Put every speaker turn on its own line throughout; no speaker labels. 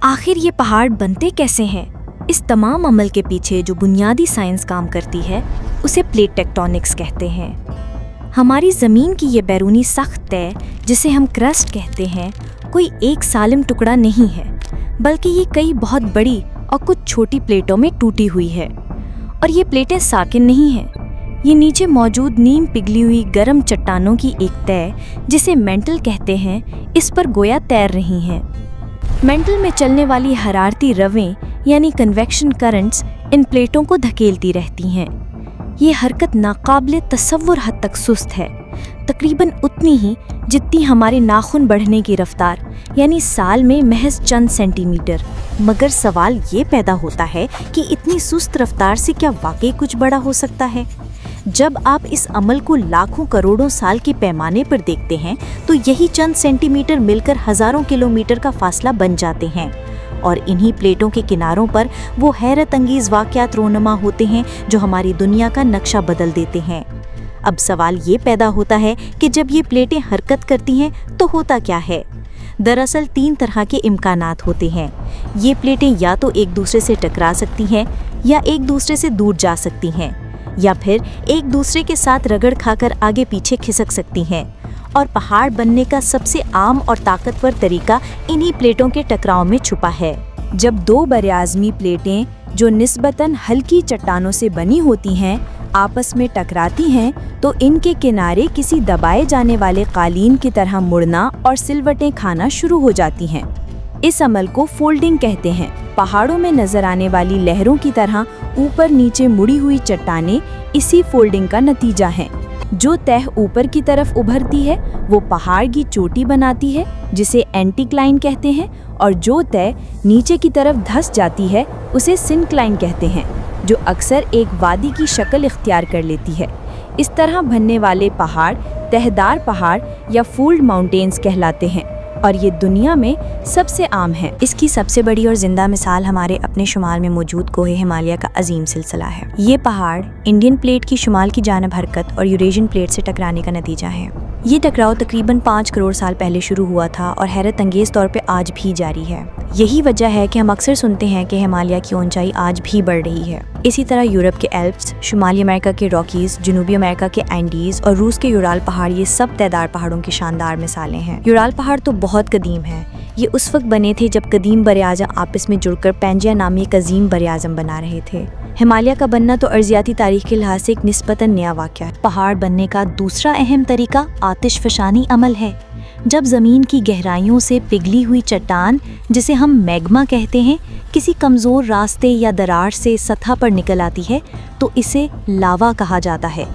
आखिर ये पहाड़ बनते कैसे हैं? इस तमाम अमल के पीछे जो बुनियादी साइंस काम करती है उसे प्लेट टेक्टोनिक्स कहते हैं। हमारी ज़मीन की ये बैरूनी सख्त तय जिसे हम क्रस्ट कहते हैं कोई एक सालिम टुकड़ा नहीं है, बल्कि ये कई बहुत बड़ी और कुछ छोटी प्लेटों में टूटी हुई है। और ये प्लेटें साकिन नहीं हैं, ये नीचे मौजूद नीम पिघली हुई गर्म चट्टानों की एक तय जिसे मेंटल कहते हैं इस पर गोया तैर रही हैं। मेंटल में चलने वाली हरारती रवें यानी कन्वेक्शन करंट्स इन प्लेटों को धकेलती रहती हैं। ये हरकत नाकाबिले तसव्वुर हद तक सुस्त है, तकरीबन उतनी ही जितनी हमारे नाखून बढ़ने की रफ्तार, यानी साल में महज चंद सेंटीमीटर। मगर सवाल ये पैदा होता है कि इतनी सुस्त रफ्तार से क्या वाकई कुछ बड़ा हो सकता है? जब आप इस अमल को लाखों करोड़ों साल के पैमाने पर देखते हैं तो यही चंद सेंटीमीटर मिलकर हजारों किलोमीटर का फासला बन जाते हैं। और इन्हीं प्लेटों के किनारों पर वो हैरत अंगेज वाक़यात रोनुमा होते हैं जो हमारी दुनिया का नक्शा बदल देते हैं। अब सवाल ये पैदा होता है कि जब ये प्लेटें हरकत करती हैं तो होता क्या है? दरअसल 3 तरह के इम्कानात होते हैं। ये प्लेटें या तो एक दूसरे से टकरा सकती हैं, या एक दूसरे से दूर जा सकती हैं, या फिर एक दूसरे के साथ रगड़ खाकर आगे पीछे खिसक सकती हैं। और पहाड़ बनने का सबसे आम और ताकतवर तरीका इन्हीं प्लेटों के टकराव में छुपा है। जब 2 बरआज़मी प्लेटें जो निस्बतन हल्की चट्टानों से बनी होती हैं आपस में टकराती हैं तो इनके किनारे किसी दबाए जाने वाले कालीन की तरह मुड़ना और सिलवटें खाना शुरू हो जाती हैं। इस अमल को फोल्डिंग कहते हैं। पहाड़ों में नजर आने वाली लहरों की तरह ऊपर नीचे मुड़ी हुई चट्टानें इसी फोल्डिंग का नतीजा हैं। जो तह ऊपर की तरफ उभरती है वो पहाड़ की चोटी बनाती है जिसे एंटीक्लाइन कहते हैं, और जो तह नीचे की तरफ धंस जाती है उसे सिनक्लाइन कहते हैं, जो अक्सर एक वादी की शक्ल इख्तियार कर लेती है। इस तरह बनने वाले पहाड़ तहदार पहाड़ या फोल्ड माउंटेन्स कहलाते हैं और ये दुनिया में सबसे आम है। इसकी सबसे बड़ी और जिंदा मिसाल हमारे अपने शुमाल में मौजूद कोहे हिमालय का अजीम सिलसिला है। ये पहाड़ इंडियन प्लेट की शुमाल की जानिब हरकत और यूरेशियन प्लेट से टकराने का नतीजा है। ये टकराव तकरीबन 5 करोड़ साल पहले शुरू हुआ था और हैरत अंगेज तौर पे आज भी जारी है। यही वजह है कि हम अक्सर सुनते हैं कि हिमालय की ऊंचाई आज भी बढ़ रही है। इसी तरह यूरोप के एल्प्स, शुमाली अमेरिका के रॉकीज, जनूबी अमेरिका के एंडीज और रूस के यूराल पहाड़ ये सब तयदार पहाड़ों की शानदार मिसालें हैं। यूराल पहाड़ तो बहुत कदीम है। ये उस वक्त बने थे जब कदीम बरे-आज़म आपस में जुड़कर पैंजिया नामी एक अजीम बरे-आज़म बना रहे थे। हिमालय का बनना तो अर्जियाती तारीख के लिहाज से एक निस्बतन नया वाक़या है। पहाड़ बनने का दूसरा अहम तरीका आतिशफ़शानी अमल है। जब ज़मीन की गहराइयों से पिघली हुई चट्टान, जिसे हम मैग्मा कहते हैं, किसी कमज़ोर रास्ते या दरार से सतह पर निकल आती है तो इसे लावा कहा जाता है।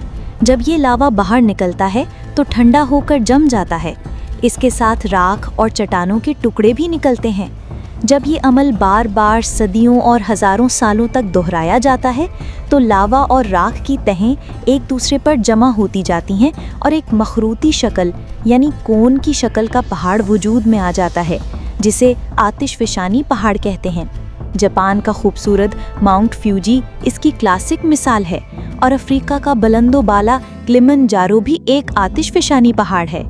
जब ये लावा बाहर निकलता है तो ठंडा होकर जम जाता है। इसके साथ राख और चट्टानों के टुकड़े भी निकलते हैं। जब ये अमल बार बार सदियों और हज़ारों सालों तक दोहराया जाता है तो लावा और राख की तहें एक दूसरे पर जमा होती जाती हैं और एक मखरूती शक्ल यानी कोन की शक्ल का पहाड़ वजूद में आ जाता है, जिसे आतिशफ़शानी पहाड़ कहते हैं। जापान का खूबसूरत माउंट फ्यूजी इसकी क्लासिक मिसाल है और अफ्रीका का बुलंदो बाला किलिमंजारो भी एक आतिशफ़शानी पहाड़ है।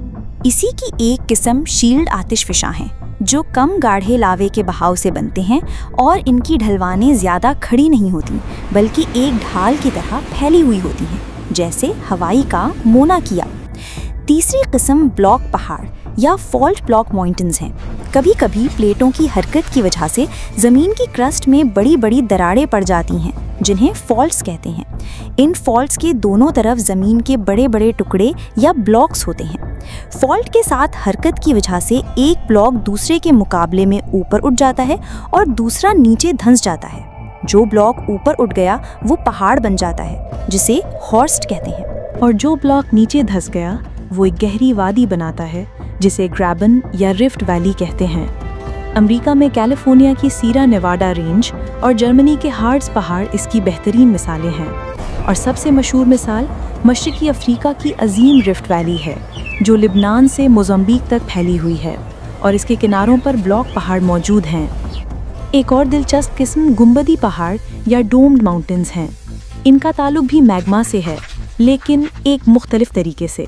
इसी की एक किस्म शील्ड आतिशफ़शां हैं जो कम गाढ़े लावे के बहाव से बनते हैं और इनकी ढलवानें ज़्यादा खड़ी नहीं होती बल्कि एक ढाल की तरह फैली हुई होती हैं, जैसे हवाई का मोना किया। तीसरी किस्म ब्लॉक पहाड़ या फॉल्ट ब्लॉक माउंटेन्स हैं। कभी कभी प्लेटों की हरकत की वजह से ज़मीन की क्रस्ट में बड़ी बड़ी दरारें पड़ जाती हैं जिन्हें फॉल्ट्स कहते हैं। इन फॉल्ट्स के दोनों तरफ ज़मीन के बड़े बड़े टुकड़े या ब्लॉक्स होते हैं। फॉल्ट के साथ हरकत की वजह से एक ब्लॉक दूसरे के मुकाबले में ऊपर उठ जाता है और दूसरा नीचे धंस जाता है। जो ब्लॉक ऊपर उठ गया वो पहाड़ बन जाता है जिसे हॉर्स्ट कहते हैं, और जो ब्लॉक नीचे धंस गया वो एक गहरी वादी बनाता है जिसे ग्रैबन या रिफ्ट वैली कहते हैं। अमेरिका में कैलिफोर्निया की सीरा नेवाडा रेंज और जर्मनी के हार्ट्स पहाड़ इसकी बेहतरीन मिसालें हैं। और सबसे मशहूर मिसाल मशरकी अफ्रीका की अजीम रिफ्ट वैली है जो लिबनान से मोज़म्बिक तक फैली हुई है और इसके किनारों पर ब्लॉक पहाड़ मौजूद हैं। एक और दिलचस्प किस्म गुंबदी पहाड़ या डोम्ड माउंटेन्स हैं। इनका ताल्लुक भी मैग्मा से है, लेकिन एक मुख्तलिफ तरीके से।